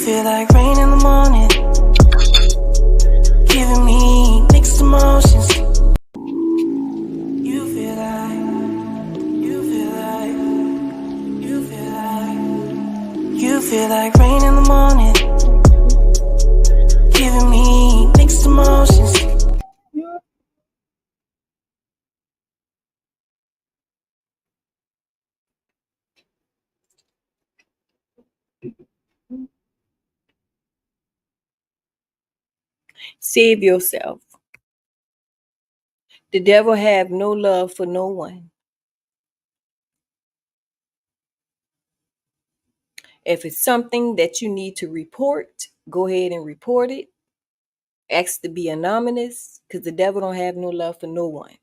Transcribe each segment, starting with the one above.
feel like rain in the morning, giving me mixed emotions. You feel like, you feel like, you feel like, you feel like rain in the morning, giving me mixed emotions. Save yourself. The devil have no love for no one. If it's something that you need to report, go ahead and report it. Ask to be anonymous, because the devil don't have no love for no one.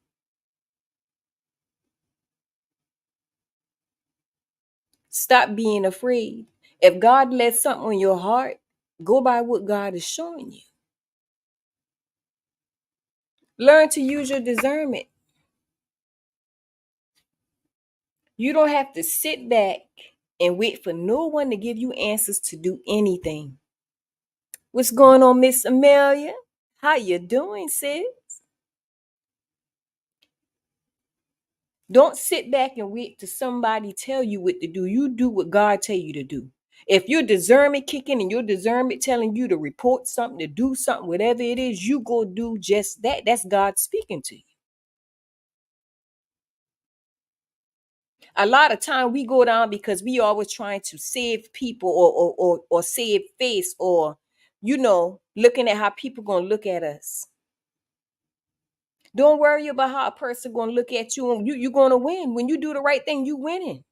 Stop being afraid. If God lets something on your heart, go by what God is showing you. Learn to use your discernment. You don't have to sit back and wait for no one to give you answers to do anything. What's going on, Miss Amelia? How you doing, sis? Don't sit back and wait to somebody tell you what to do. You do what God tell you to do. If your discernment kicking and your discernment telling you to report something, to do something, whatever it is, you go do just that. That's God speaking to you. A lot of time we go down because we always trying to save people or save face, or looking at how people gonna look at us. Don't worry about how a person gonna look at you, and you're gonna win. When you do the right thing, you winning.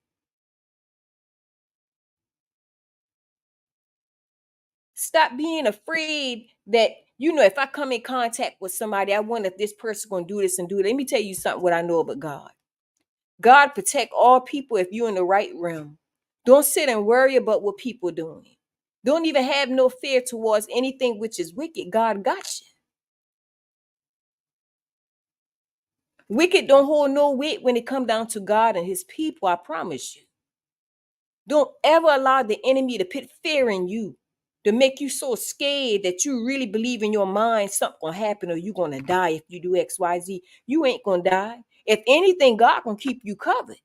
Stop being afraid that, if I come in contact with somebody, I wonder if this person gonna do this and do that. Let me tell you something, what I know about God. God protect all people if you're in the right realm. Don't sit and worry about what people doing. Don't even have no fear towards anything which is wicked. God got you. Wicked don't hold no weight when it come down to God and his people, I promise you. Don't ever allow the enemy to put fear in you, to make you so scared that you really believe in your mind something gonna happen or you're gonna die if you do XYZ. You ain't gonna die. If anything, God gonna keep you covered.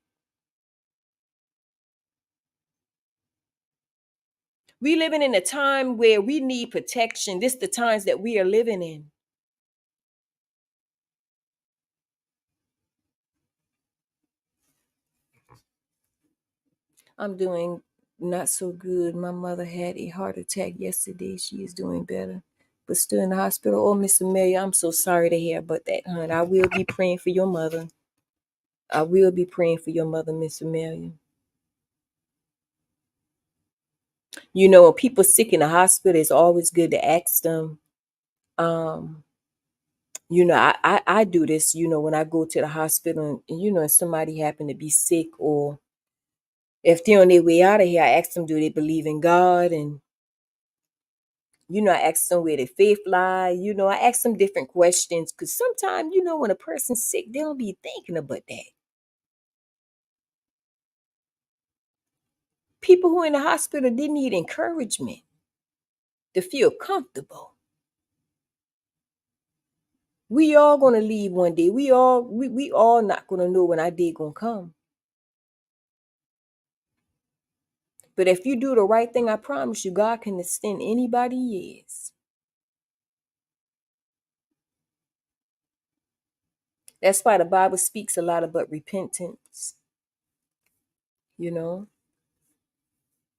We living in a time where we need protection. This the times that we are living in. I'm doing not so good. My mother had a heart attack yesterday. She is doing better, but still in the hospital. Oh, Miss Amelia, I'm so sorry to hear about that, hon. I will be praying for your mother. I will be praying for your mother, Miss Amelia. When people sick in the hospital, it's always good to ask them. Um, I do this, when I go to the hospital and if somebody happen to be sick, or if they're on their way out of here, I ask them, do they believe in God? And I ask them where their faith lie. I ask them different questions, because sometimes, when a person's sick, they don't be thinking about that. People who are in the hospital, they need encouragement to feel comfortable. We all gonna leave one day. We all not gonna know when our day gonna come. But if you do the right thing, I promise you, God can extend anybody years. That's why the Bible speaks a lot about repentance. You know,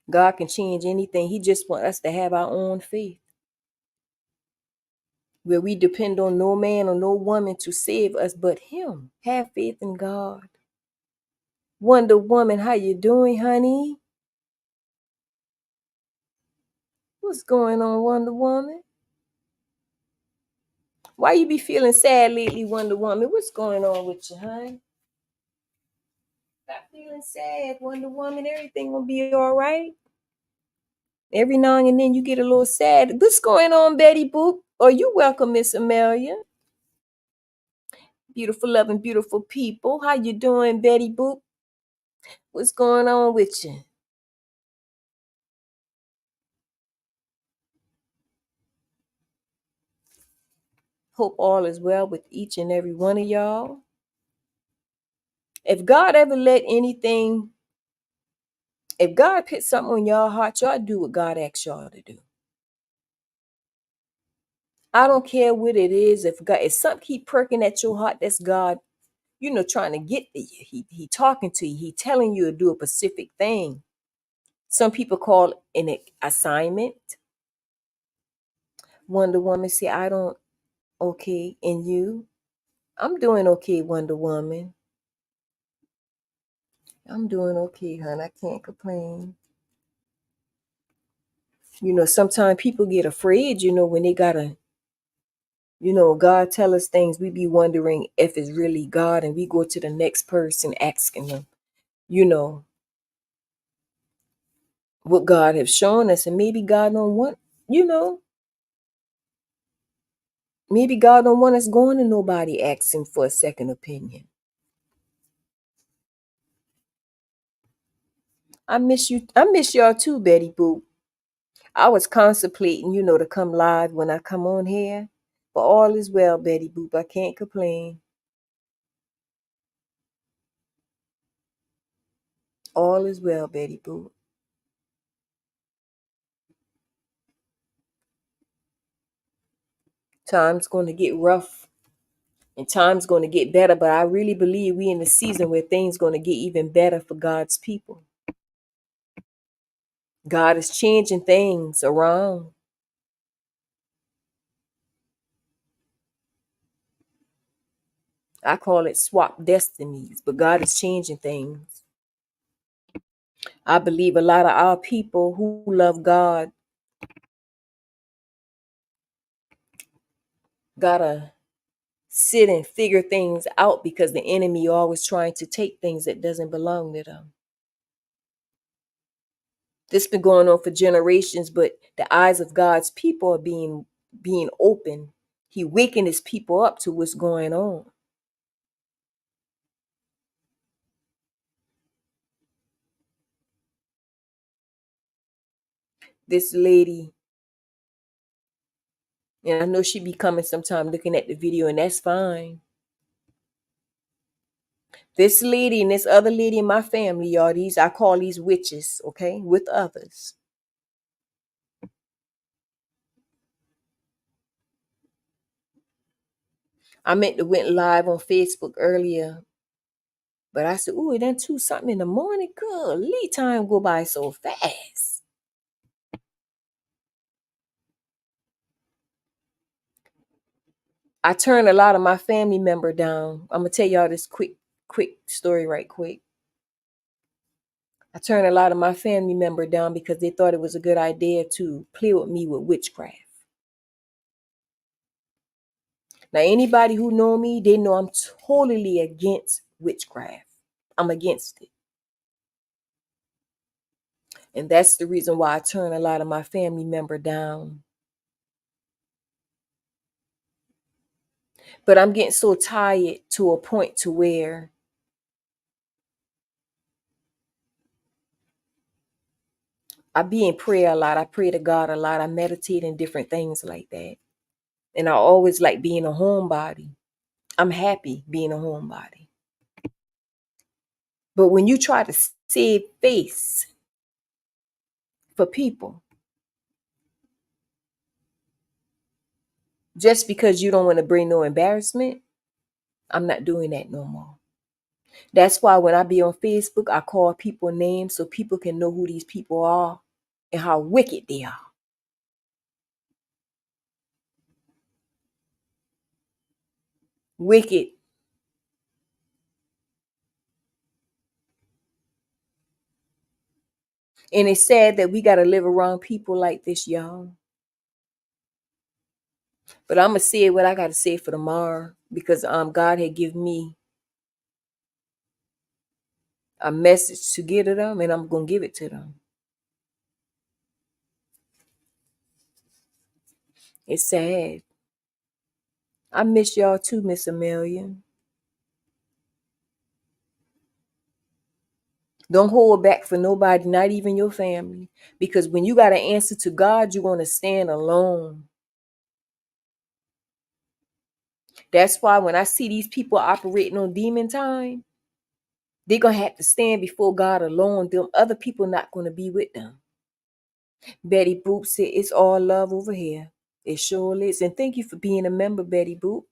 God can change anything. He just wants us to have our own faith, where we depend on no man or no woman to save us but him. Have faith in God. Wonder Woman, how you doing, honey? What's going on, Wonder Woman? Why you be feeling sad lately, Wonder Woman? What's going on with you, honey? Stop feeling sad, Wonder Woman. Everything will be all right. Every now and then you get a little sad. What's going on, Betty Boop? Oh, you welcome, Miss Amelia. Beautiful, loving, beautiful people. How you doing, Betty Boop? What's going on with you? Hope all is well with each and every one of y'all. If God ever let anything, if God put something on y'all heart, y'all do what God asks y'all to do. I don't care what it is. If something keep perking at your heart, that's God, trying to get to you. He talking to you. He telling you to do a specific thing. Some people call it an assignment. Wonder Woman say, I don't, okay, and you? I'm doing okay, Wonder Woman. I'm doing okay, hon. I can't complain. Sometimes people get afraid, when they gotta, God tell us things, we be wondering if it's really God, and we go to the next person asking them, you know, what God have shown us, and maybe God don't want, you know, maybe God don't want us going to nobody asking for a second opinion. I miss you. I miss y'all too, Betty Boop. I was contemplating, to come live when I come on here. But all is well, Betty Boop. I can't complain. All is well, Betty Boop. Time's going to get rough and time's going to get better, but I really believe we in the season where things going to get even better for God's people. God is changing things around. I call it swap destinies, but God is changing things. I believe a lot of our people who love God gotta sit and figure things out because the enemy always trying to take things that doesn't belong to them. This been going on for generations, but the eyes of God's people are being open. He waking his people up to what's going on. This lady, and I know she be coming sometime looking at the video, and that's fine. This lady and this other lady in my family, y'all, I call these witches, okay, with others. I meant to went live on Facebook earlier, but I said, ooh, it done 2 something in the morning. Good, lead time go by so fast. I turned a lot of my family member down. I'm gonna tell y'all this quick story right quick. I turned a lot of my family member down because they thought it was a good idea to play with me with witchcraft. Now, anybody who know me, they know I'm totally against witchcraft. I'm against it. And that's the reason why I turned a lot of my family member down. But I'm getting so tired to a point to where I be in prayer a lot. I pray to God a lot. I meditate and different things like that. And I always like being a homebody. I'm happy being a homebody. But when you try to save face for people, just because you don't want to bring no embarrassment, I'm not doing that no more. That's why when I be on Facebook, I call people names so people can know who these people are and how wicked they are. Wicked. And it's sad that we got to live around people like this, y'all. But I'm going to say what I got to say for tomorrow because God had given me a message to give to them, and I'm going to give it to them. It's sad. I miss y'all too, Miss Amelia. Don't hold back for nobody, not even your family. Because when you got to answer to God, you're going to stand alone. That's why when I see these people operating on demon time, they're going to have to stand before God alone. Them other people not going to be with them. Betty Boop said, it's all love over here. It sure is. And thank you for being a member, Betty Boop.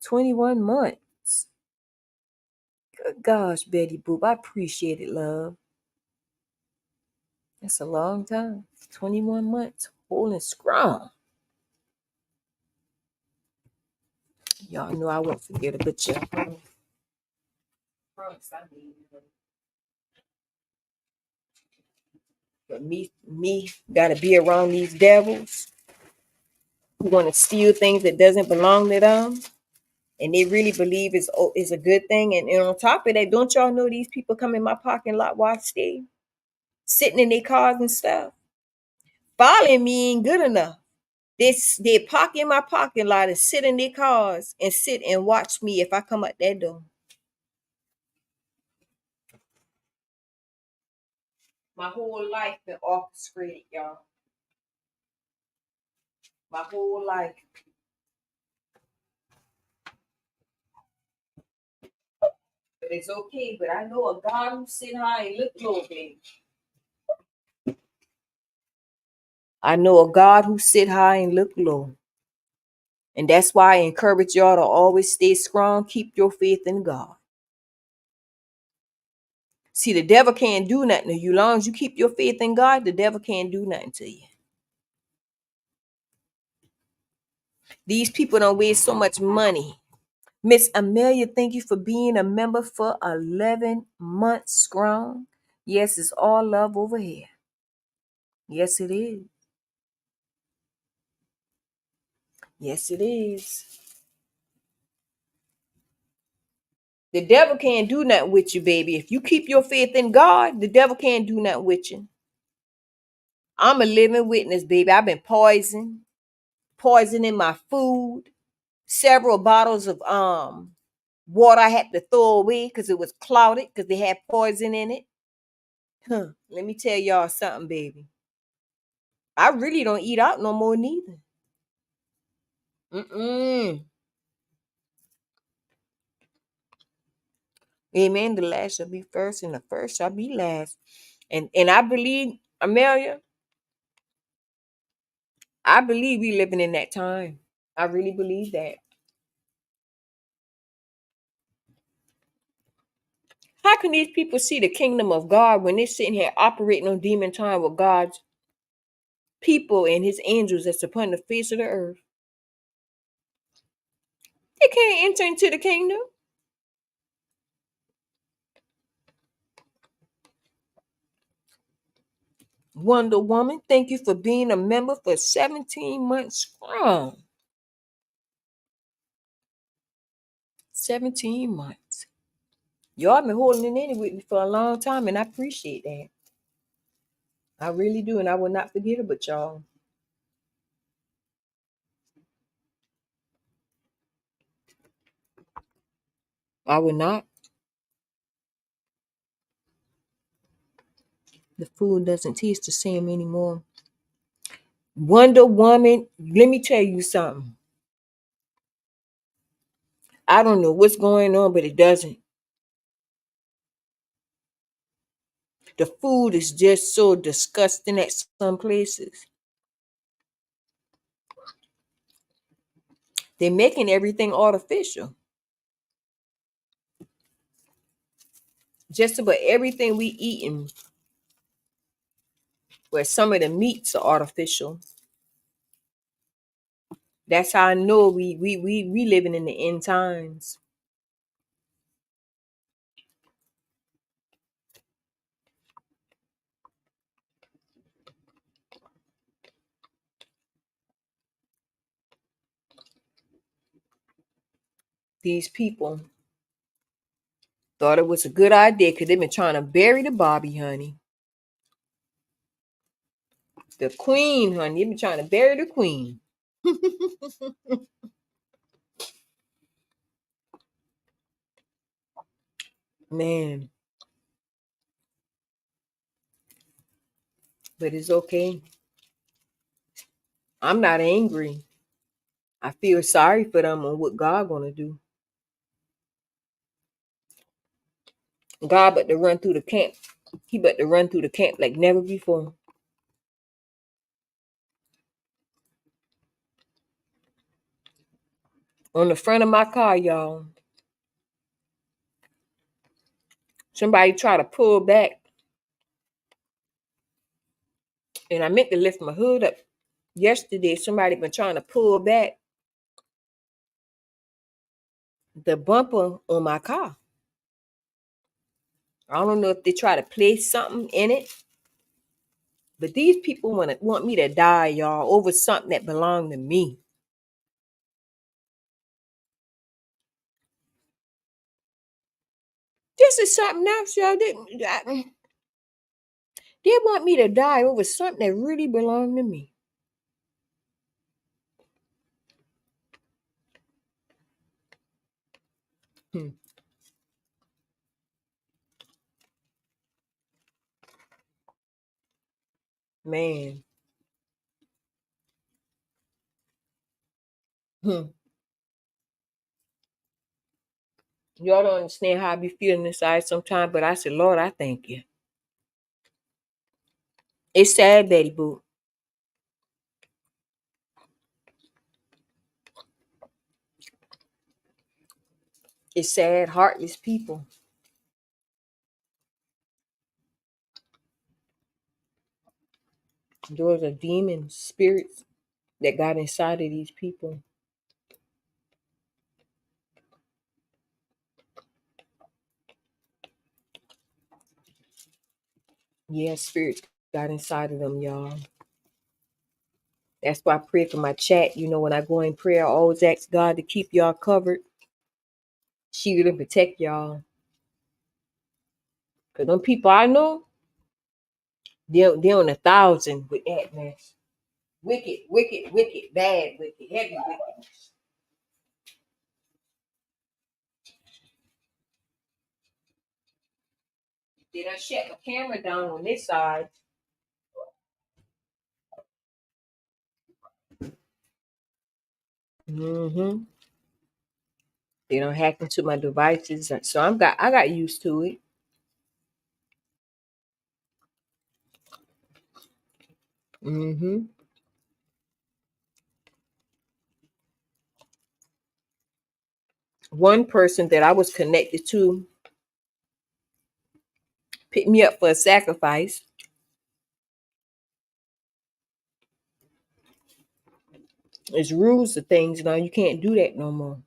21 months. Good gosh, Betty Boop. I appreciate it, love. That's a long time. 21 months. Holding strong. Y'all know I won't forget a bit of but me gotta be around these devils who want to steal things that doesn't belong to them, and they really believe is a good thing. And on top of that, don't y'all know these people come in my parking lot while I stay, sitting in their cars and stuff? Following me ain't good enough. They park in my parking lot and sit in their cars and sit and watch me if I come out that door. My whole life been orchestrated, y'all. My whole life. But it's okay. But I know a God who sit high and look low, baby. I know a God who sit high and look low. And that's why I encourage y'all to always stay strong. Keep your faith in God. See, the devil can't do nothing to you. Long as you keep your faith in God, the devil can't do nothing to you. These people don't waste so much money. Miss Amelia, thank you for being a member for 11 months strong. Yes, it's all love over here. Yes, it is. Yes, it is. The devil can't do nothing with you, baby. If you keep your faith in God, the devil can't do nothing with you. I'm a living witness, baby. I've been poisoning my food. Several bottles of water I had to throw away because it was clouded because they had poison in it. Huh. Let me tell y'all something, baby. I really don't eat out no more neither. Mm-mm. Amen. The last shall be first, and the first shall be last. And I believe, Amelia, I believe we living in that time. I really believe that. How can these people see the kingdom of God when they're sitting here operating on demon time with God's people and his angels that's upon the face of the earth? They can't enter into the kingdom. Wonder Woman, thank you for being a member for 17 months strong. 17 months. Y'all been holding it in with me for a long time, and I appreciate that. I really do, and I will not forget about y'all. I will not. The food doesn't taste the same anymore. Wonder Woman, let me tell you something. I don't know what's going on, but it doesn't. The food is just so disgusting at some places. They're making everything artificial. Just about everything we eating, where some of the meats are artificial. That's how I know we living in the end times. These people thought it was a good idea because they've been trying to bury the Barbie, honey. The queen, honey. They've been trying to bury the queen. Man, but it's okay. I'm not angry. I feel sorry for them on what God gonna do. God but to run through the camp. He but to run through the camp like never before. On the front of my car, y'all, somebody tried to pull back, and I meant to lift my hood up. Yesterday, somebody been trying to pull back the bumper on my car. I don't know if they try to place something in it, but these people want me to die, y'all, over something that belonged to me. This is something else, y'all. They want me to die over something that really belonged to me. Hmm. Man. Hmm. Y'all don't understand how I be feeling inside sometimes, but I said, Lord, I thank you. It's sad, Betty Boo. It's sad, heartless people. Those are demons, spirits that got inside of these people. Yeah, spirits got inside of them, y'all. That's why I pray for my chat. You know, when I go in prayer, I always ask God to keep y'all covered, shield and protect y'all. Because them people I know, they're on 1,000 with that mess. Wicked, wicked, wicked, bad, wicked, heavy wickedness. Did I shut my camera down on this side? Mm-hmm. They don't hack into my devices. So I got used to it. Mm-hmm. One person that I was connected to picked me up for a sacrifice. There's rules to things now. You can't do that no more.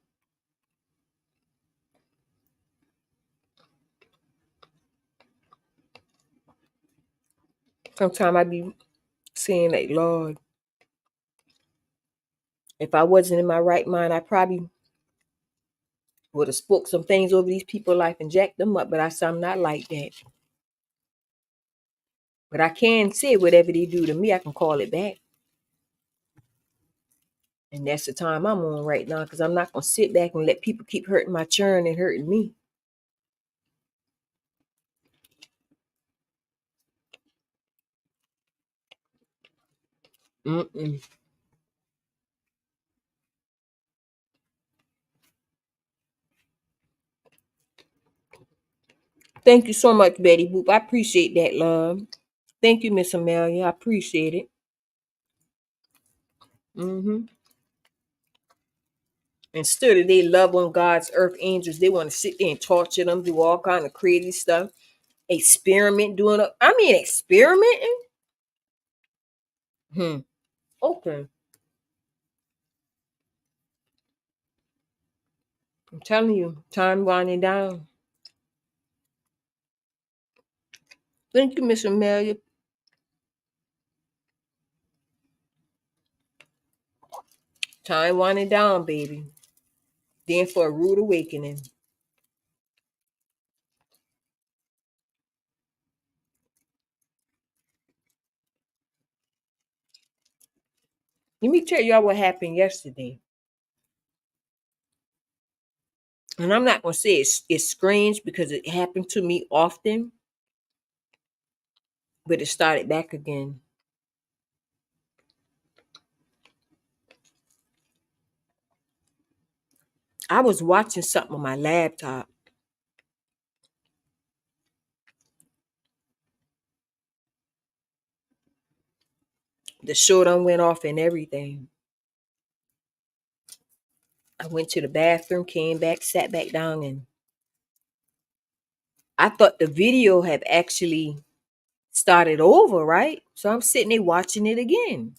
Sometimes I be saying like, Lord, if I wasn't in my right mind, I probably would have spoke some things over these people's life and jacked them up. But I said I'm not like that. But I can say whatever they do to me, I can call it back. And that's the time I'm on right now because I'm not gonna sit back and let people keep hurting my churn and hurting me. Mm-mm. Thank you so much, Betty Boop. I appreciate that, love. Thank you, Miss Amelia. I appreciate it. Mm-hmm. Instead of they love on God's earth angels, they want to sit there and torture them, do all kind of crazy stuff, experiment doing it. I mean, experimenting. Hmm. Okay. I'm telling you, time winding down. Thank you, Miss Amelia. Time winding down, baby. Then for a rude awakening. Let me tell y'all what happened yesterday. And I'm not gonna say it's strange because it happened to me often, but it started back again. I was watching something on my laptop. The show done went off and everything. I went to the bathroom, came back, sat back down, and I thought the video had actually started over, right? So I'm sitting there watching it again.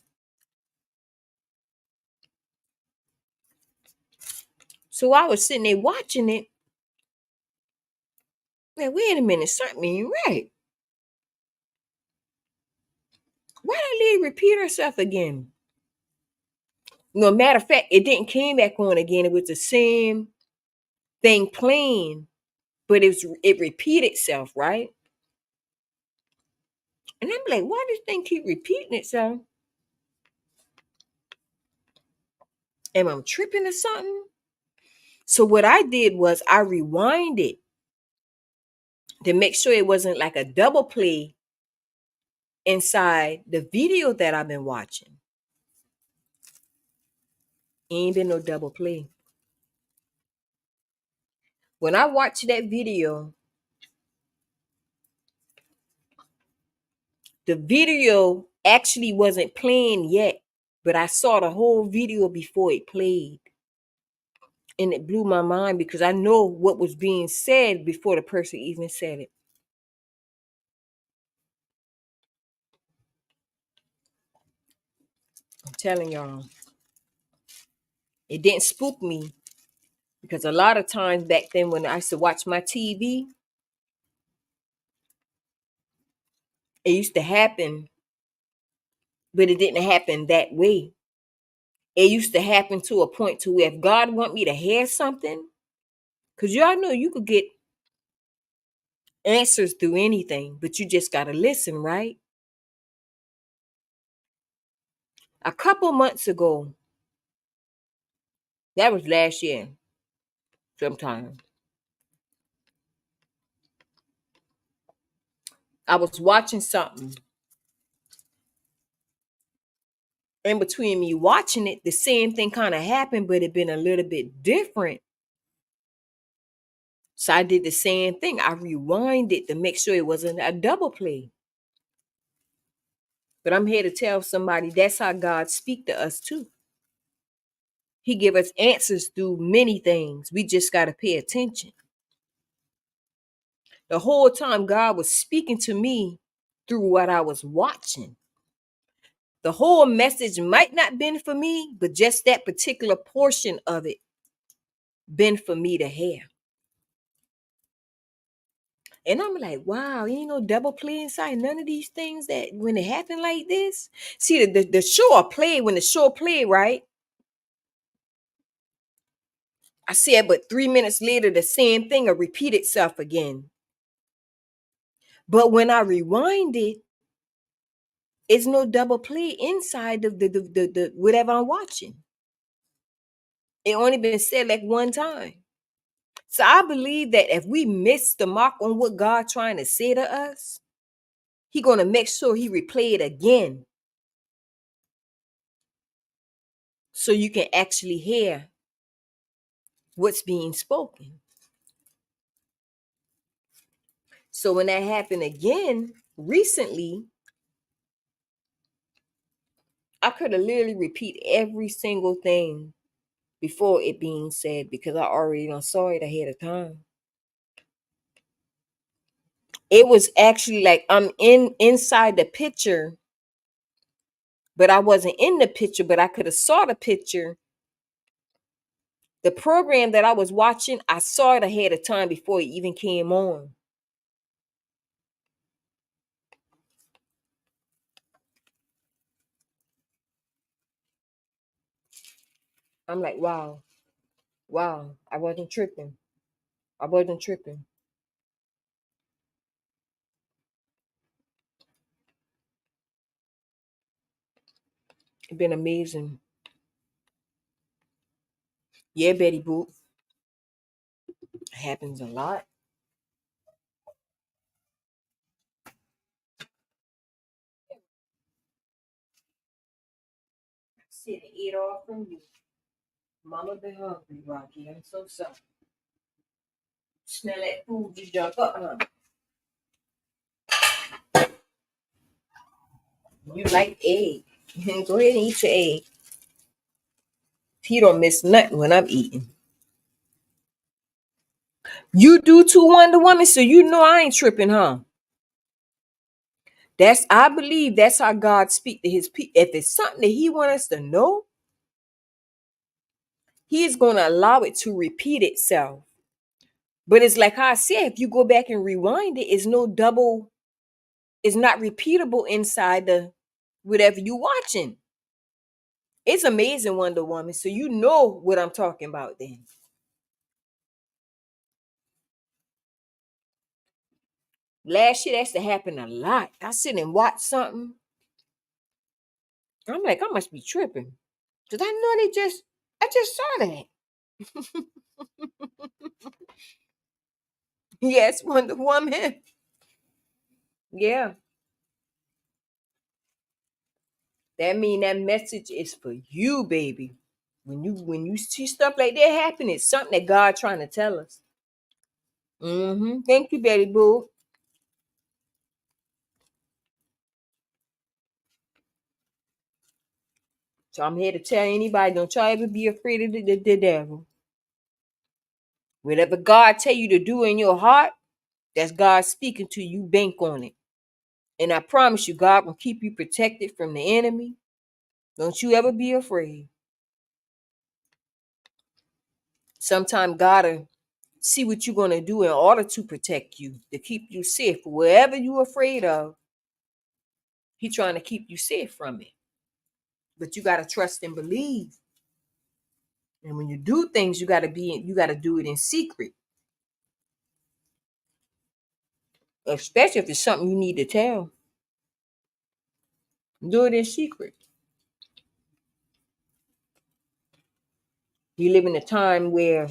So I was sitting there watching it. Man, wait a minute, something ain't right. Why did lady repeat herself again? No matter of fact, it didn't came back on again. It was the same thing playing, but it repeated itself, right? And I'm like, why does this thing keep repeating itself? Am I tripping or something? So what I did was I rewinded to make sure it wasn't like a double play inside the video that I've been watching. Ain't been no double play. When I watched that video, the video actually wasn't playing yet, but I saw the whole video before it played. And it blew my mind because I know what was being said before the person even said it. I'm telling y'all, it didn't spook me because a lot of times back then when I used to watch my TV, it used to happen, but it didn't happen that way. It used to happen to a point to where if God want me to hear something, because y'all know you could get answers through anything, but you just got to listen, right? A couple months ago, that was last year sometime, I was watching something. In between me watching it, the same thing kind of happened, but it been a little bit different. So I did the same thing. I rewinded to make sure it wasn't a double play. But I'm here to tell somebody that's how God speak to us too. He give us answers through many things. We just got to pay attention. The whole time God was speaking to me through what I was watching. The whole message might not been for me, but just that particular portion of it been for me to hear. And I'm like, wow, ain't no double play inside none of these things that when it happen like this. See, the show I play when the show play, right? I said, but 3 minutes later, the same thing will repeat itself again. But when I rewind it, it's no double play inside of the whatever I'm watching. It only been said like one time. So I believe that if we miss the mark on what God trying to say to us, He gonna make sure He replay it again, so you can actually hear what's being spoken. So when that happened again recently, I could have literally repeat every single thing before it being said because I already done saw it ahead of time. It was actually like I'm inside the picture, but I wasn't in the picture, but I could have saw the picture. The program that I was watching, I saw it ahead of time before it even came on. I'm like, wow, wow, I wasn't tripping. I wasn't tripping. It's been amazing. Yeah, Betty Boop. Happens a lot. Sit and eat off from you. Mama been hungry, Rocky. I'm so sorry. Smell that food just jump up, huh? You like egg. Go ahead and eat your egg. He don't miss nothing when I'm eating. You do too, Wonder Woman, so you know I ain't tripping, huh? I believe that's how God speak to his people. If it's something that he want us to know, he's going to allow it to repeat itself. But it's like I said, if you go back and rewind it, it's not repeatable inside the whatever you watching. It's amazing, Wonder Woman. So you know what I'm talking about then. Last year, that's to happen a lot. I sit and watch something. I'm like, I must be tripping. Because I know I just saw that. Yes, Wonder Woman. Yeah. That mean that message is for you, baby. When you see stuff like that happen, it's something that God trying to tell us. Thank you, Betty Boo. So I'm here to tell anybody, don't y'all ever be afraid of the devil. Whatever God tell you to do in your heart, that's God speaking to you. Bank on it. And I promise you, God will keep you protected from the enemy. Don't you ever be afraid. Sometimes God will see what you're going to do in order to protect you, to keep you safe. Wherever you're afraid of, He's trying to keep you safe from it. But you got to trust and believe. And when you do things, you got to do it in secret. Especially if it's something you need to tell. Do it in secret. You live in a time where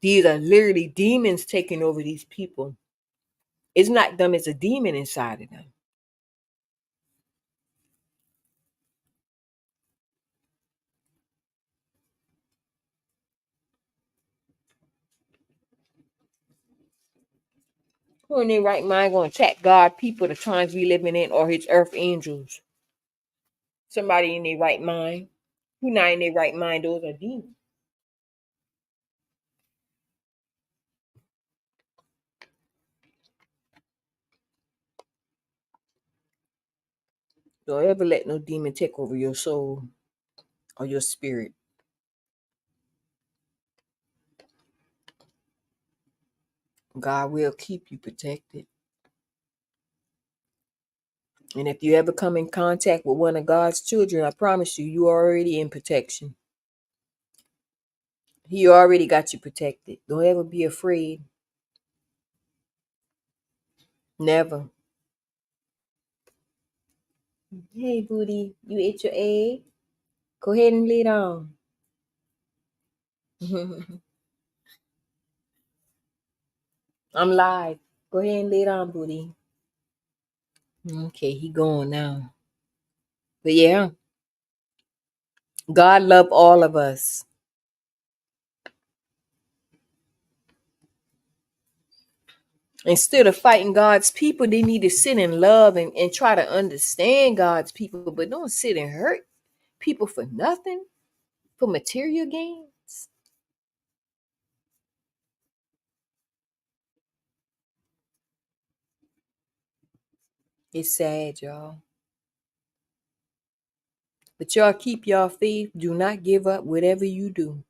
these are literally demons taking over these people. It's not them, it's a demon inside of them. Who in their right mind going to attack God, people, the times we living in, or his earth angels? Somebody in their right mind. Who not in their right mind, those are demons. Don't ever let no demon take over your soul or your spirit. God will keep you protected. And if you ever come in contact with one of God's children, I promise you, you are already in protection. He already got you protected. Don't ever be afraid. Never. Hey, booty, you ate your egg? Go ahead and lay down. I'm live. Go ahead and lay down, booty. Okay, he going now. But yeah, God love all of us. Instead of fighting God's people, they need to sit in love and try to understand God's people, but don't sit and hurt people for nothing, for material gains. It's sad, y'all. But y'all keep y'all faith. Do not give up whatever you do.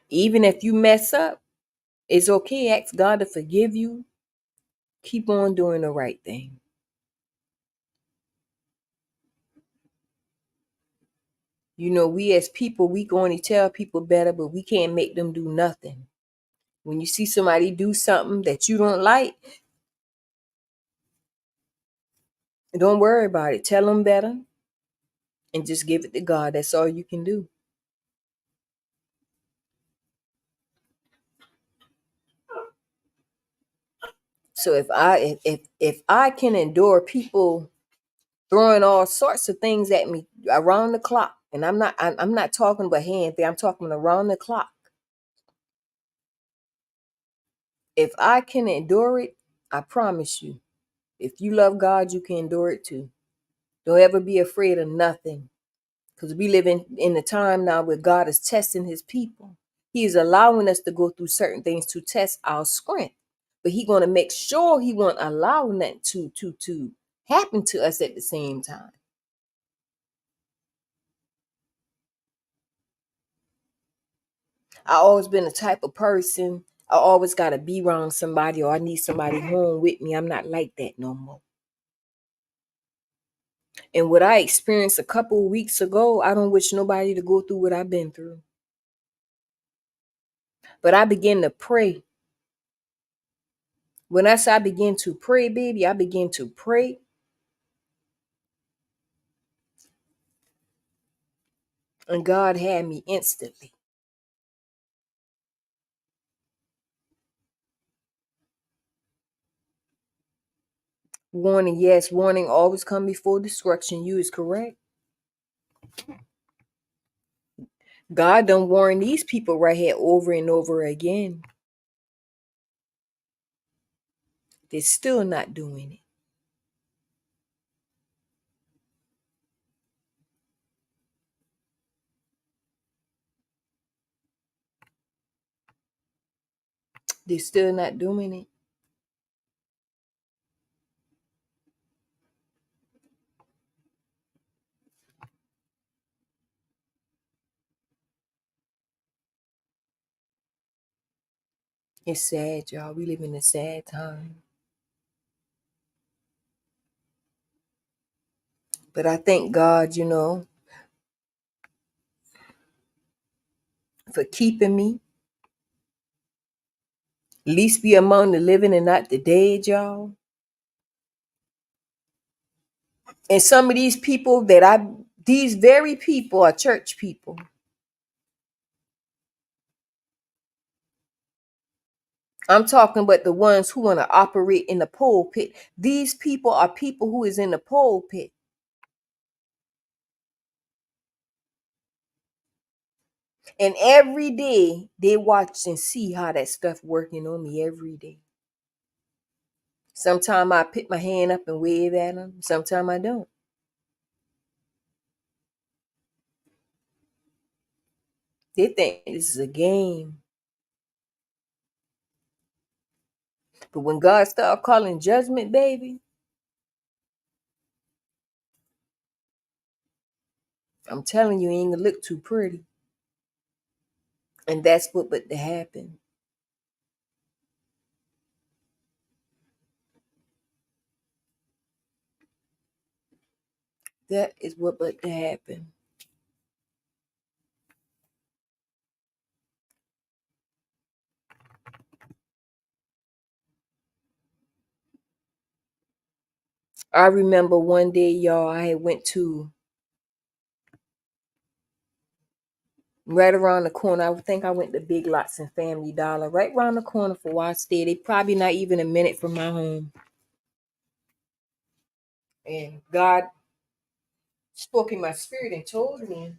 Even if you mess up, it's okay. Ask God to forgive you. Keep on doing the right thing. You know, we as people, we going to tell people better, but we can't make them do nothing. When you see somebody do something that you don't like, don't worry about it. Tell them better and just give it to God. That's all you can do. So if I can endure people throwing all sorts of things at me around the clock. And I'm not talking about hand there. I'm talking around the clock. If I can endure it, I promise you, if you love God, you can endure it too. Don't ever be afraid of nothing. Because we live in a time now where God is testing his people. He is allowing us to go through certain things to test our strength. But he's going to make sure he won't allow that to happen to us at the same time. I always been the type of person, I always got to be around somebody or I need somebody home with me. I'm not like that no more. And what I experienced a couple of weeks ago, I don't wish nobody to go through what I've been through. But I began to pray. When I say I begin to pray, baby, I begin to pray. And God had me instantly. Warning, yes, warning always come before destruction. You is correct. God done warn these people right here over and over again. They're still not doing it. They're still not doing it. It's sad, y'all. We live in a sad time. But I thank God, for keeping me. At least be among the living and not the dead, y'all. And some of these people these very people are church people. I'm talking about the ones who want to operate in the pulpit. These people are people who is in the pulpit. And every day they watch and see how that stuff working on me every day. Sometimes I pick my hand up and wave at them. Sometimes I don't. They think this is a game. But when God start calling judgment, baby, I'm telling you, it ain't gonna look too pretty. And that's what but to happen. That is what but to happen. I remember one day, y'all, I had went to right around the corner. I think I went to Big Lots and Family Dollar, right around the corner for where I stayed. They probably not even a minute from my home. And God spoke in my spirit and told me,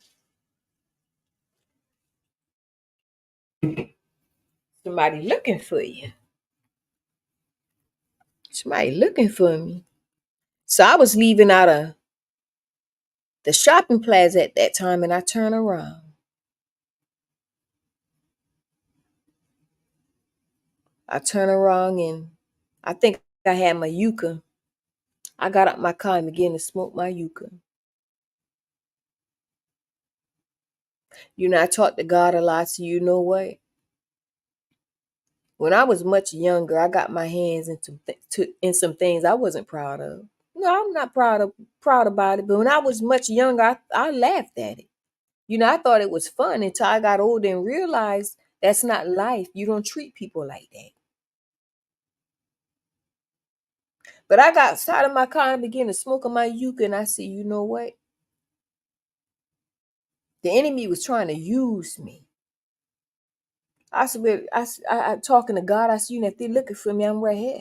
somebody looking for you. Somebody looking for me. So I was leaving out of the shopping plaza at that time and I turned around. I turned around and I think I had my yucca. I got out my car and began to smoke my yucca. I talked to God a lot, so you know what? When I was much younger, I got my hands in some things I wasn't proud of. No, I'm not proud about it. But when I was much younger, I laughed at it. I thought it was fun until I got older and realized that's not life. You don't treat people like that. But I got outside of my car and began to smoke on my yucca, and I said, you know what? The enemy was trying to use me. I said, I talking to God. I said, if they're looking for me, I'm right here.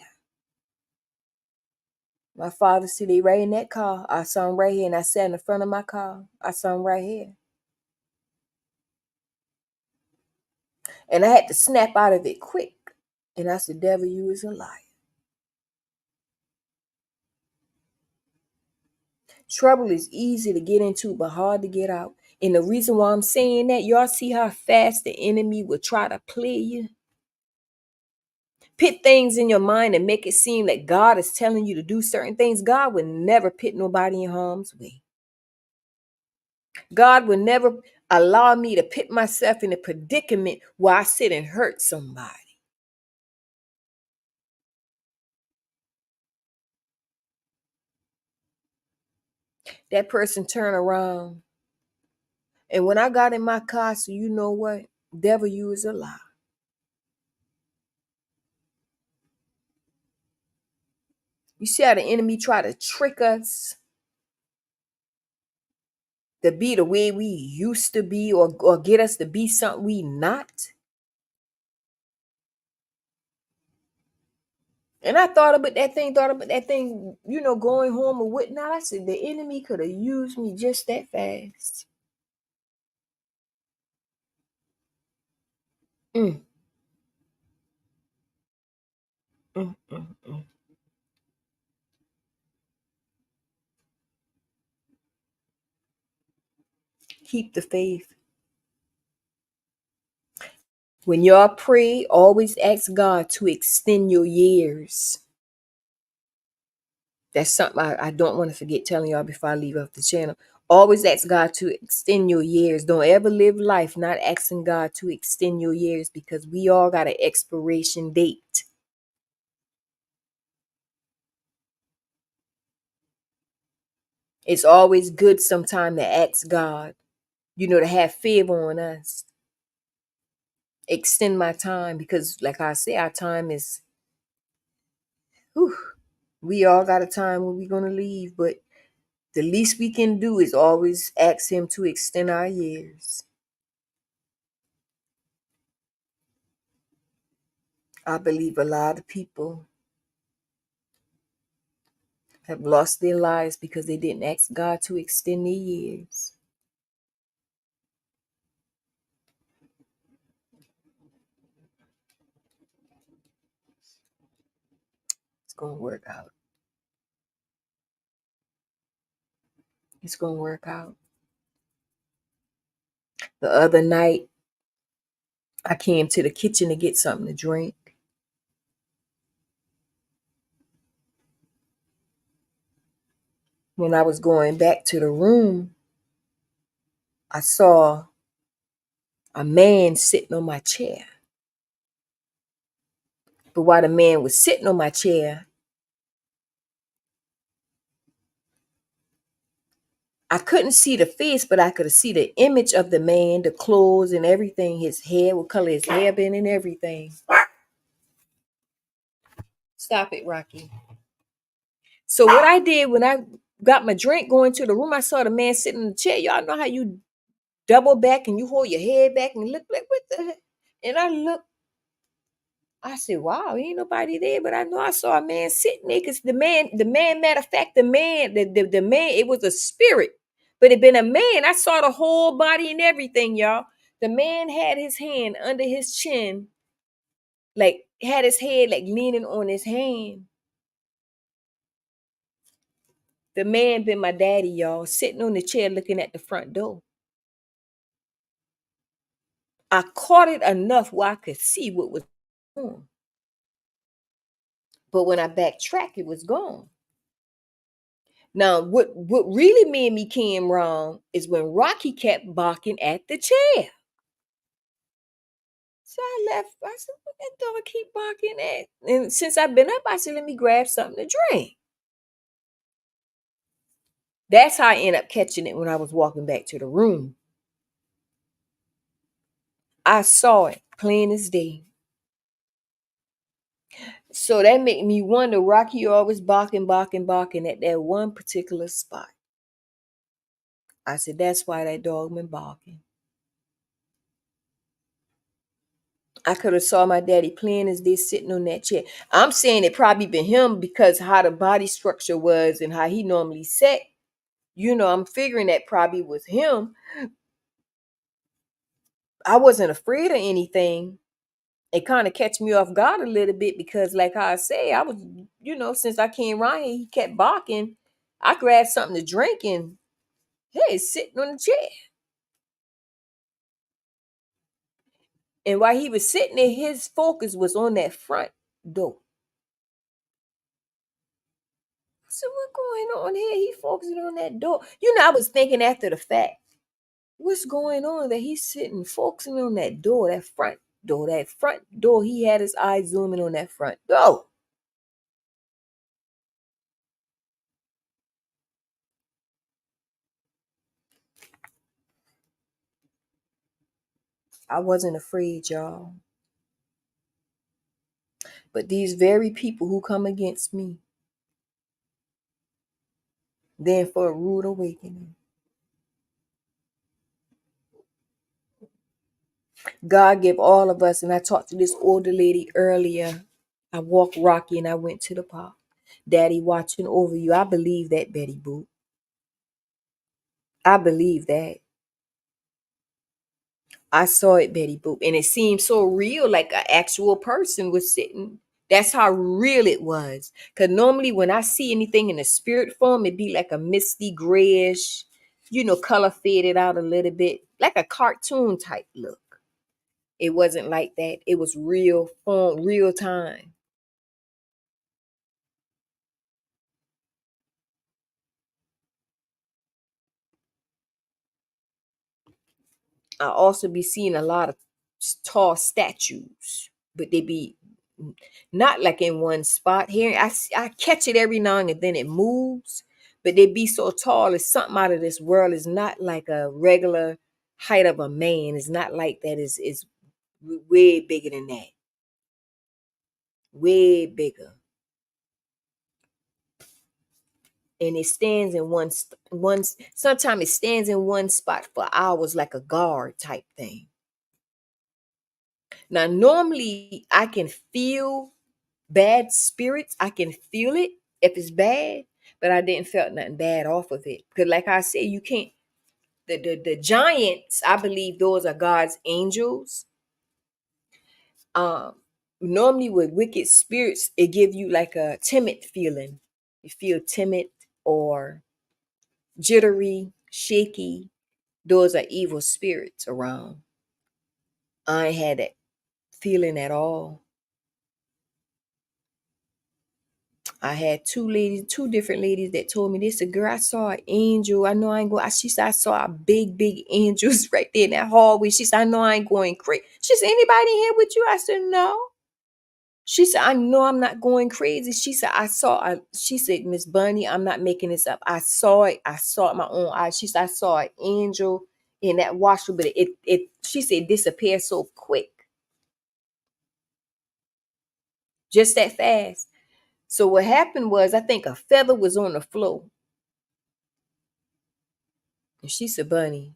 My father said they right in that car. I saw him right here, and I sat in the front of my car. I saw him right here. And I had to snap out of it quick. And I said, devil, you is a liar. Trouble is easy to get into, but hard to get out. And the reason why I'm saying that, y'all see how fast the enemy will try to play you? Put things in your mind and make it seem like God is telling you to do certain things. God would never put nobody in harm's way. God would never allow me to put myself in a predicament where I sit and hurt somebody. That person turned around. And when I got in my car, so you know what? Devil, you is a lie. You see how the enemy try to trick us to be the way we used to be, or get us to be something we not? And I thought about that thing, going home or whatnot. I said, the enemy could have used me just that fast. Mm, mm. Keep the faith. When y'all pray, always ask God to extend your years. That's something I don't want to forget telling y'all before I leave off the channel. Always ask God to extend your years. Don't ever live life not asking God to extend your years, because we all got an expiration date. It's always good sometime to ask God, to have favor on us. Extend my time, because like I say, our time is, whew, we all got a time when we're going to leave, but the least we can do is always ask him to extend our years. I believe a lot of people have lost their lives because they didn't ask God to extend their years. It's going to work out. It's going to work out. The other night, I came to the kitchen to get something to drink. When I was going back to the room, I saw a man sitting on my chair. But while the man was sitting on my chair, I couldn't see the face, but I could see the image of the man, the clothes and everything, his hair, what color his hair been and everything. Stop it, Rocky. So what I did when I got my drink going to the room, I saw the man sitting in the chair. Y'all know how you double back and you hold your head back and look like, what the heck? And I looked, I said, wow, ain't nobody there. But I know I saw a man sitting there, because the man, matter of fact, the man, it was a spirit. But it been a man. I saw the whole body and everything, y'all. The man had his hand under his chin, like had his head like leaning on his hand. The man been my daddy, y'all, sitting on the chair looking at the front door. I caught it enough where I could see what was on. But when I backtracked, it was gone. Now, what really made me came wrong is when Rocky kept barking at the chair. So I left. I said, what that dog keep barking at? And since I've been up, I said, let me grab something to drink. That's how I ended up catching it when I was walking back to the room. I saw it plain as day. So that made me wonder, Rocky always barking at that one particular spot. I said, that's why that dog been barking. I could have saw my daddy playing as they sitting on that chair. I'm saying it probably been him because how the body structure was and how he normally sat. I'm figuring that probably was him. I wasn't afraid of anything. It kind of catch me off guard a little bit because, like how I say, I was, since I came around here, he kept barking. I grabbed something to drink and hey, sitting on the chair. And while he was sitting there, his focus was on that front door. I said, what going on here? He focusing on that door. I was thinking after the fact, what's going on that he's sitting focusing on that door, that front door, that front door. He had his eyes zooming on that front door. I wasn't afraid, y'all. But these very people who come against me, then for a rude awakening. God give all of us, and I talked to this older lady earlier. I walked Rocky and I went to the park. Daddy watching over you. I believe that, Betty Boop. I believe that. I saw it, Betty Boop. And it seemed so real, like an actual person was sitting. That's how real it was. Because normally when I see anything in a spirit form, it'd be like a misty grayish, color faded out a little bit, like a cartoon type look. It wasn't like that. It was real form, real time. I also be seeing a lot of tall statues, but they be not like in one spot. Here, I catch it every now and then it moves, but they be so tall. It's something out of this world. It's not like a regular height of a man. It's not like that. It's way bigger than that. Way bigger. And it stands in one. Sometimes it stands in one spot for hours, like a guard type thing. Now, normally I can feel bad spirits. I can feel it if it's bad, but I didn't felt nothing bad off of it. Because, like I said, you can't. The giants, I believe those are God's angels. Um, Normally with wicked spirits, it give you like a timid feeling. You feel timid or jittery, shaky. Those are evil spirits around. I ain't had that feeling at all. I had two different ladies that told me this. A girl, I saw an angel. I know I ain't going. She said I saw a big angels right there in that hallway. She said I know I ain't going crazy. She said anybody here with you? I said no. She said I know I'm not going crazy. She said I saw. She said Miss Bunny, I'm not making this up. I saw it. I saw it with my own eyes. She said I saw an angel in that washroom, but it. She said disappeared so quick, just that fast. So what happened was I think a feather was on the floor. And she said, Bunny,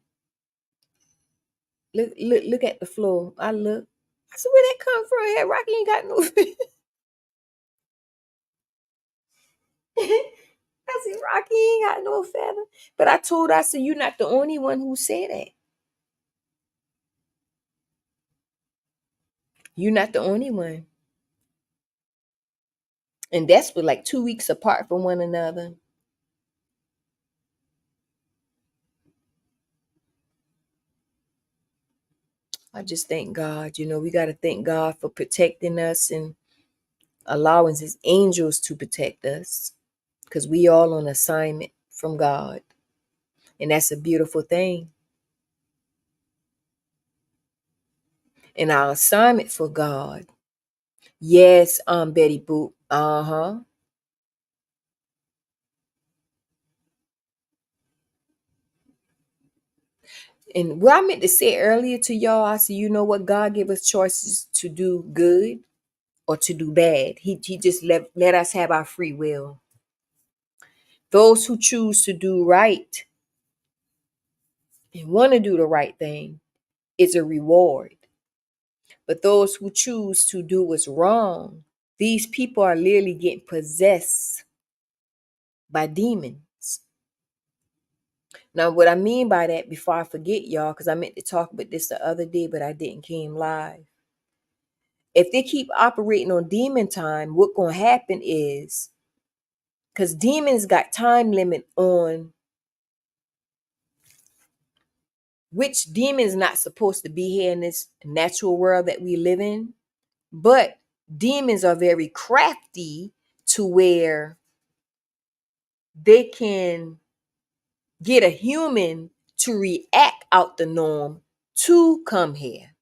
look at the floor. I look. I said, where that come from? Hey, Rocky ain't got no I said, Rocky ain't got no feather. But I told her, I said, you're not the only one who said that. You're not the only one. And that's for like 2 weeks apart from one another. I just thank God. We got to thank God for protecting us and allowing his angels to protect us because we all on assignment from God. And that's a beautiful thing. And our assignment for God. Yes, Betty Boop. Uh-huh. And what I meant to say earlier to y'all, I said, you know what? God gave us choices to do good or to do bad. He just let us have our free will. Those who choose to do right and want to do the right thing is a reward. But those who choose to do what's wrong, these people are literally getting possessed by demons. Now, what I mean by that, before I forget, y'all, because I meant to talk about this the other day, but I didn't came live. If they keep operating on demon time, what gonna happen is, because demons got time limit on which demons not supposed to be here in this natural world that we live in, but demons are very crafty to where they can get a human to react out the norm to come here.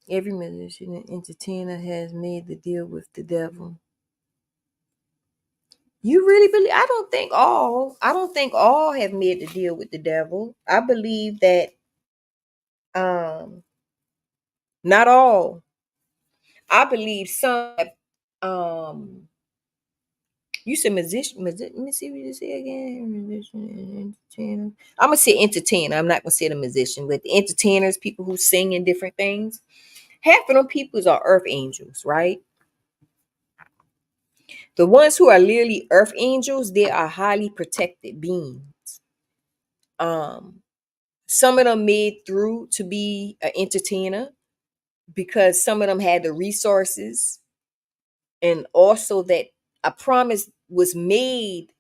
Every musician and entertainer has made the deal with the devil. You really believe? I don't think all have made the deal with the devil. I believe that um not all. I believe some um you said let me see what you say again. Musician and entertainer. I'm gonna say entertainer. I'm not gonna say the musician, but the entertainers, people who sing in different things. Half of them peoples are earth angels, right? The ones who are literally earth angels, they are highly protected beings. Um, some of them made through to be an entertainer because some of them had the resources, and also that a promise was made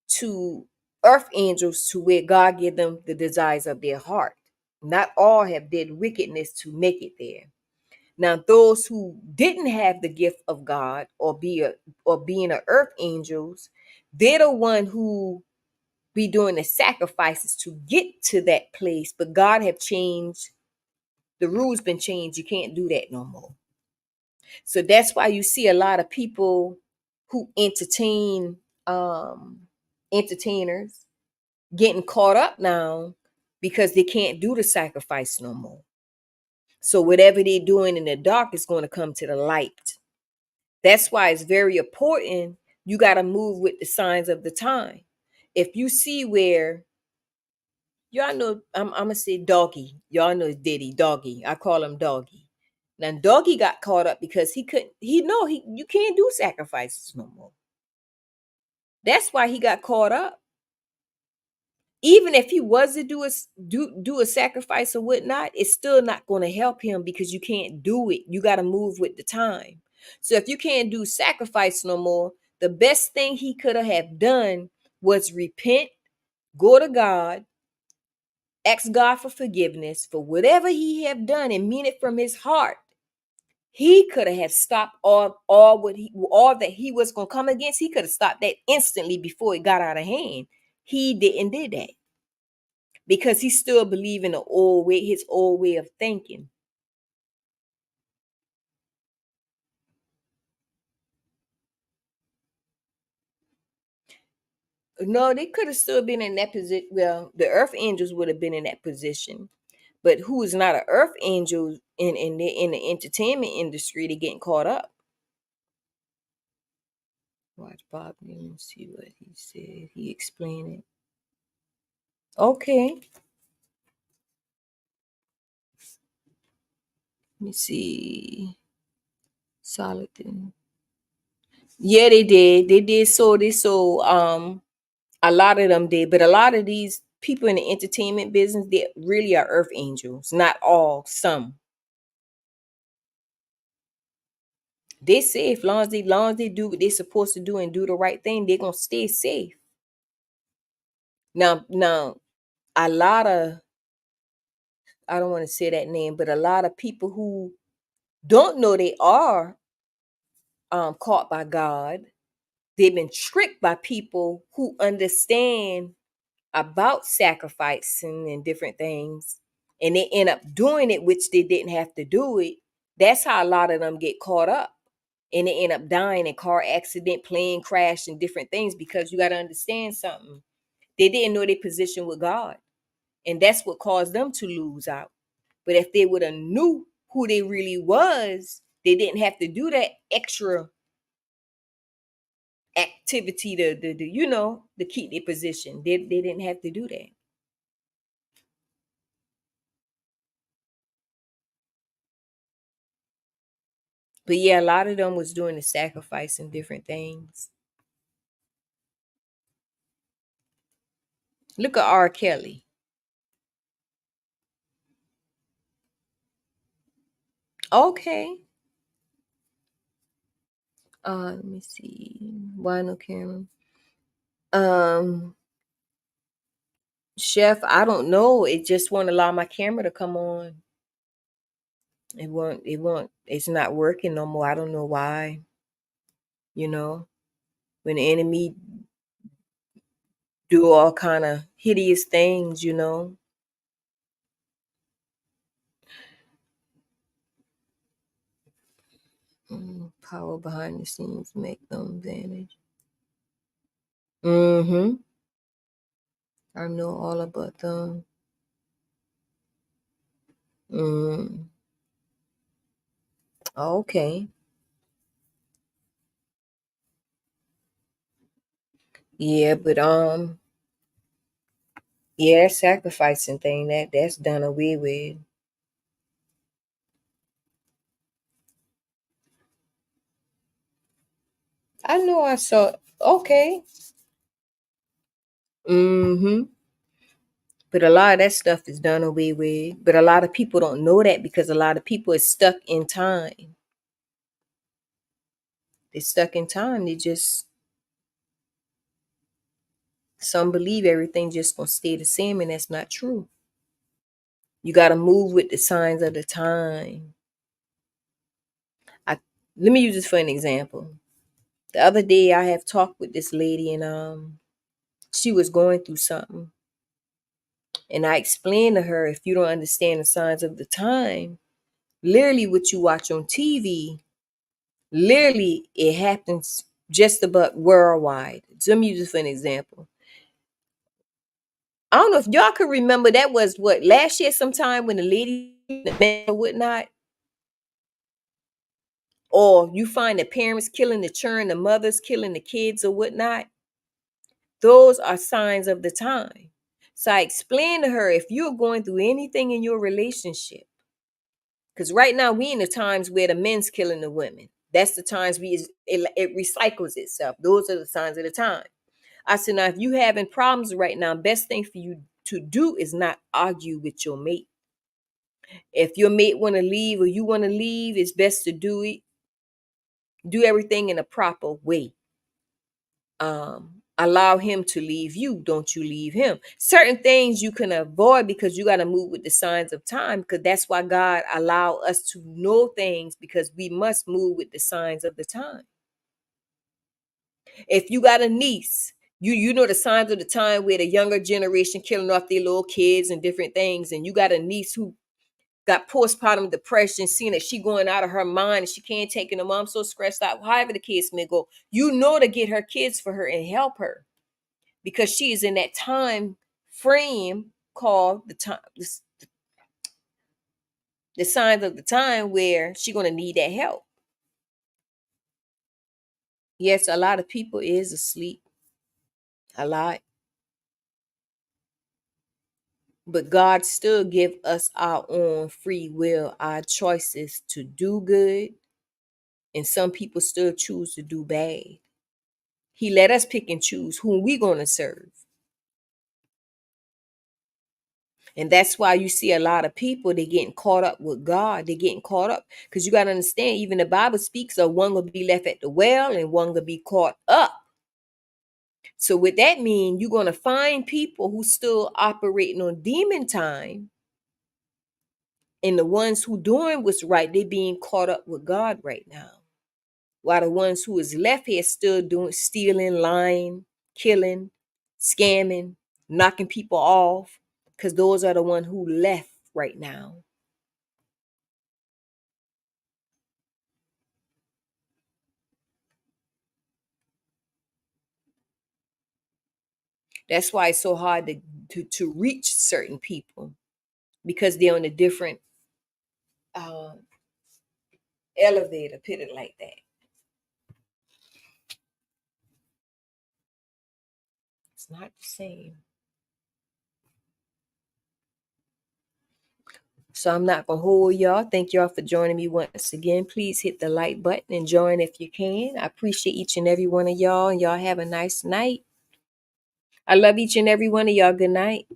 to earth angels to where God give them the desires of their heart. Not all have did wickedness to make it there. Now, those who didn't have the gift of God or being an earth angels, they're the one who be doing the sacrifices to get to that place. But God have changed the rules. Been changed. You can't do that no more. So that's why you see a lot of people who entertain entertainers getting caught up now because they can't do the sacrifice no more. So whatever they're doing in the dark is going to come to the light. That's why it's very important. You got to move with the signs of the time. If you see where y'all know, I'm gonna say Doggy. Y'all know it's Diddy, Doggy. I call him Doggy. Now Doggy got caught up because he couldn't. He know he you can't do sacrifices no more. That's why he got caught up. Even if he was to do a sacrifice or whatnot, it's still not going to help him because you can't do it. You got to move with the time. So if you can't do sacrifice no more, the best thing he could have done was repent, go to God, ask God for forgiveness for whatever he have done and mean it from his heart. He could have stopped all that he was gonna come against. He could have stopped that instantly before it got out of hand. He didn't did that because he still believed in the old way, his old way of thinking. No, they could have still been in that position. Well, the earth angels would have been in that position. But who is not an earth angel in the entertainment industry, they getting caught up. Watch Bob and see what he said. He explained it. Okay. Let me see. Solid. Yeah, they did. They sold a lot of them did, but a lot of these people in the entertainment business, they really are earth angels. Not all, some. They safe. Long as they do what they're supposed to do and do the right thing, they're gonna stay safe. Now a lot of, I don't want to say that name, but a lot of people who don't know they are caught by God, they've been tricked by people who understand about sacrificing and different things, and they end up doing it, which they didn't have to do it. That's how a lot of them get caught up, and they end up dying in car accident, plane crash, and different things because you got to understand something. They didn't know their position with God, and that's what caused them to lose out. But if they would have knew who they really was, they didn't have to do that extra activity to keep their position. They didn't have to do that. But yeah, a lot of them was doing the sacrifice and different things. Look at R. Kelly. Okay. Let me see. Why no camera? Um, Chef, I don't know. It just won't allow my camera to come on. It's not working no more. I don't know why. You know, when the enemy do all kind of hideous things, power behind the scenes make them vanish. Mm-hmm. I know all about them. Mm. Okay. Yeah, but yeah, sacrificing thing that's done away with. I know I saw. Okay. Mm-hmm. But a lot of that stuff is done away with. But a lot of people don't know that because a lot of people is stuck in time. They're stuck in time. They just some believe everything just gonna stay the same, and that's not true. You gotta move with the signs of the time. I Let me use this for an example. The other day I have talked with this lady and she was going through something. And I explained to her, if you don't understand the signs of the time, literally what you watch on TV, literally it happens just about worldwide. So let me use this for an example. I don't know if y'all could remember, that was what, last year sometime, when the lady, the man or whatnot, or you find the parents killing the children, the mothers killing the kids or whatnot. Those are signs of the time. So I explained to her, if you're going through anything in your relationship, because right now we in the times where the men's killing the women. That's the times it recycles itself. Those are the signs of the time. I said, now if you having problems right now, best thing for you to do is not argue with your mate. If your mate want to leave or you want to leave, it's best to do everything in a proper way. Allow him to leave you, don't you leave him. Certain things you can avoid because you got to move with the signs of time, because that's why God allow us to know things, because we must move with the signs of the time. If you got a niece, you know the signs of the time where the younger generation killing off their little kids and different things, and you got a niece who got postpartum depression, seeing that she going out of her mind and she can't take it no more. I'm so stressed out. However the kids may go, to get her kids for her and help her, because she is in that time frame called the signs of the time where she's going to need that help. Yes, a lot of people is asleep, a lot, but God still give us our own free will, our choices to do good, and some people still choose to do bad. He let us pick and choose whom we going to serve. And that's why you see a lot of people, they getting caught up with God. They're getting caught up because you got to understand, even the Bible speaks of one will be left at the well and one will be caught up. So with that mean, you're going to find people who still operating on demon time, and the ones who doing what's right, they being caught up with God right now. While the ones who is left here still doing stealing, lying, killing, scamming, knocking people off, because those are the ones who left right now. That's why it's so hard to reach certain people, because they're on a different um, elevator, put it like that. It's not the same. So I'm not gonna hold y'all. Thank y'all for joining me once again. Please hit the like button and join if you can. I appreciate each and every one of y'all, and y'all have a nice night. I love each and every one of y'all. Good night.